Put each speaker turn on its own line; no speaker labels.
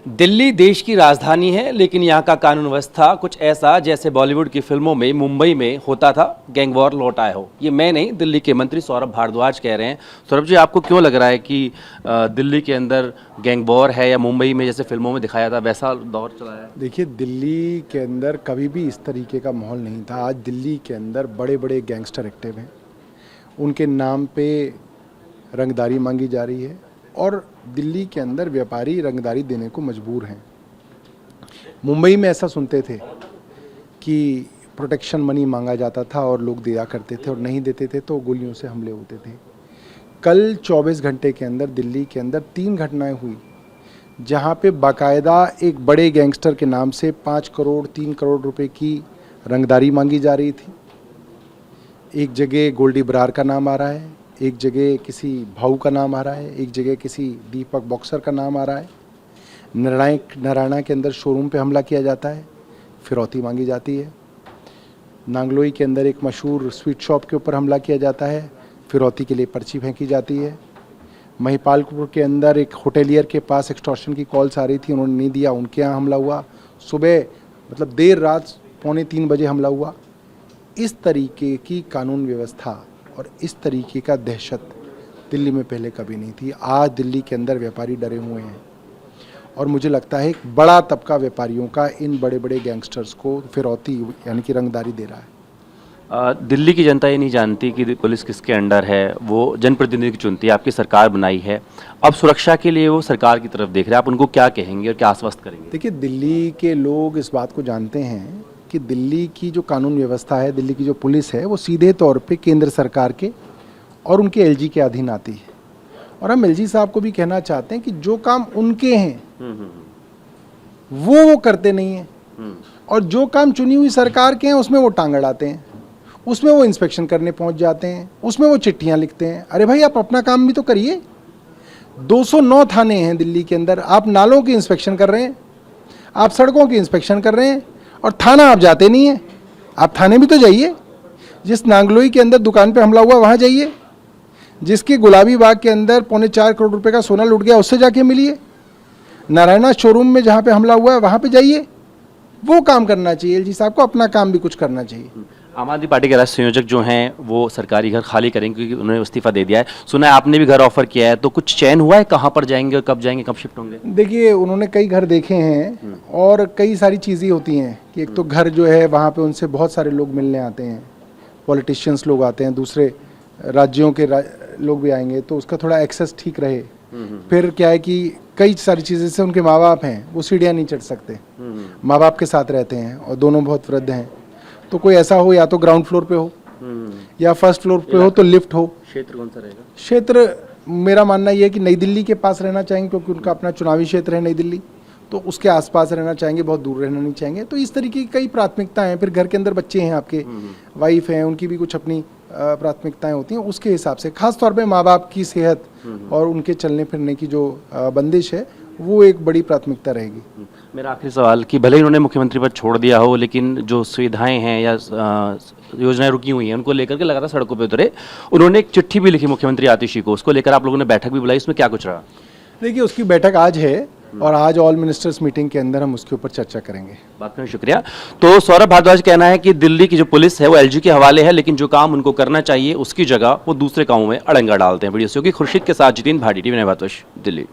दिल्ली देश की राजधानी है, लेकिन यहाँ का कानून व्यवस्था कुछ ऐसा जैसे बॉलीवुड की फिल्मों में मुंबई में होता था। गैंग वॉर लौट आए हो, ये मैं नहीं, दिल्ली के मंत्री सौरभ भारद्वाज कह रहे हैं। सौरभ जी, आपको क्यों लग रहा है कि दिल्ली के अंदर गैंग वॉर है या मुंबई में जैसे फिल्मों में दिखाया था वैसा दौर चला है?
देखिए, दिल्ली के अंदर कभी भी इस तरीके का माहौल नहीं था। आज दिल्ली के अंदर बड़े बड़े गैंगस्टर एक्टिव हैं, उनके नाम पे रंगदारी मांगी जा रही है और दिल्ली के अंदर व्यापारी रंगदारी देने को मजबूर हैं। मुंबई में ऐसा सुनते थे कि प्रोटेक्शन मनी मांगा जाता था और लोग दिया करते थे और नहीं देते थे तो गोलियों से हमले होते थे। कल 24 घंटे के अंदर दिल्ली के अंदर 3 घटनाएं हुई जहां पे बाकायदा एक बड़े गैंगस्टर के नाम से 5 करोड़ 3 करोड़ रुपए की रंगदारी मांगी जा रही थी। एक जगह गोल्डी बरार का नाम आ रहा है, एक जगह किसी भाऊ का नाम आ रहा है, एक जगह किसी दीपक बॉक्सर का नाम आ रहा है। नारायणा के अंदर शोरूम पे हमला किया जाता है, फिरौती मांगी जाती है। नांगलोई के अंदर एक मशहूर स्वीट शॉप के ऊपर हमला किया जाता है, फिरौती के लिए पर्ची फेंकी जाती है। महिपालपुर के अंदर एक होटेलियर के पास एक्सटॉर्शन की कॉल्स आ रही थी, उन्होंने नहीं दिया, उनके यहाँ हमला हुआ। सुबह मतलब देर रात 2:45 बजे हमला हुआ। इस तरीके की कानून व्यवस्था और इस तरीके का दहशत दिल्ली में पहले कभी नहीं थी। आज दिल्ली के अंदर व्यापारी डरे हुए हैं और मुझे लगता है एक बड़ा तबका व्यापारियों का इन बड़े बड़े गैंगस्टर्स को फिरौती यानी कि रंगदारी दे रहा है।
दिल्ली की जनता ये नहीं जानती कि पुलिस किसके अंडर है, वो जनप्रतिनिधि चुनती है, आपकी सरकार बनाई है। अब सुरक्षा के लिए वो सरकार की तरफ देख रहे हैं, आप उनको क्या कहेंगे और क्या आश्वस्त करेंगे?
देखिए, दिल्ली के लोग इस बात को जानते हैं कि दिल्ली की जो कानून व्यवस्था है, दिल्ली की जो पुलिस है, वो सीधे तौर पे केंद्र सरकार के और उनके एलजी के अधीन आती है। और हम एलजी साहब को भी कहना चाहते हैं कि जो काम उनके हैं वो करते नहीं हैं और जो काम चुनी हुई सरकार के हैं उसमें वो टांग अड़ाते हैं, उसमें वो इंस्पेक्शन करने पहुंच जाते हैं, उसमें वो चिट्ठियां लिखते हैं। अरे भाई, आप अपना काम भी तो करिए। 209 थाने हैं दिल्ली के अंदर, आप नालों की इंस्पेक्शन कर रहे हैं, आप सड़कों की इंस्पेक्शन कर रहे हैं और थाना आप जाते नहीं हैं। आप थाने भी तो जाइए। जिस नांगलोई के अंदर दुकान पे हमला हुआ वहाँ जाइए, जिसके गुलाबी बाग के अंदर 4.25 करोड़ रुपए का सोना लूट गया उससे जाके मिलिए। नारायणा शोरूम में जहाँ पे हमला हुआ है वहाँ पे जाइए। वो काम करना चाहिए, एलजी साहब को अपना काम भी कुछ करना चाहिए।
आम आदमी पार्टी के राष्ट्रीय संयोजक जो हैं वो सरकारी घर खाली करेंगे क्योंकि उन्होंने इस्तीफा दे दिया है। सुना है आपने भी घर ऑफर किया है, तो कुछ चयन हुआ है कहाँ पर जाएंगे और कब जाएंगे, कब शिफ्ट होंगे?
देखिए, उन्होंने कई घर देखे हैं और कई सारी चीज़ें होती हैं कि एक तो घर जो है वहाँ पे उनसे बहुत सारे लोग मिलने आते हैं, पॉलिटिशियंस लोग आते हैं, दूसरे राज्यों के लोग भी आएंगे, तो उसका थोड़ा एक्सेस ठीक रहे। फिर क्या है कि कई सारी चीज़ें से उनके माँ बाप हैं, वो सीढ़ियाँ नहीं चढ़ सकते, माँ बाप के साथ रहते हैं और दोनों बहुत वृद्ध हैं। तो कोई ऐसा हो या तो ग्राउंड फ्लोर पे हो या फर्स्ट फ्लोर पे हो तो लिफ्ट हो।
क्षेत्र कौन सा रहेगा?
क्षेत्र मेरा मानना ये है कि नई दिल्ली के पास रहना चाहेंगे क्योंकि उनका अपना चुनावी क्षेत्र है नई दिल्ली, तो उसके आसपास रहना चाहेंगे, बहुत दूर रहना नहीं चाहेंगे। तो इस तरीके की कई प्राथमिकताएं हैं। फिर घर के अंदर बच्चे हैं आपके, वाइफ हैं, उनकी भी कुछ अपनी प्राथमिकताएं होती हैं। उसके हिसाब से खास तौर पे माँ बाप की सेहत और उनके चलने फिरने की जो बंदिश है वो एक बड़ी प्राथमिकता रहेगी।
मेरा आखिरी सवाल कि भले ही उन्होंने मुख्यमंत्री पद छोड़ दिया हो, लेकिन जो सुविधाएं हैं या योजनाएं रुकी हुई हैं उनको लेकर के लगातार सड़कों पे उतरे। उन्होंने एक चिट्ठी भी लिखी मुख्यमंत्री आतिशी को, उसको लेकर आप लोगों ने बैठक भी बुलाई, उसमें क्या कुछ रहा?
देखिए, उसकी बैठक आज है और आज ऑल मिनिस्टर्स मीटिंग के अंदर हम उसके ऊपर चर्चा करेंगे।
बात करने शुक्रिया। तो सौरभ भारद्वाज कहना है कि दिल्ली की जो पुलिस है वो एलजी के हवाले है, लेकिन जो काम उनको करना चाहिए उसकी जगह वो दूसरे कामों में अड़ंगा डालते हैं। वीडियो की खुर्शीद के साथ जितिन भाटी, टीवी 9 भारतवर्ष, दिल्ली।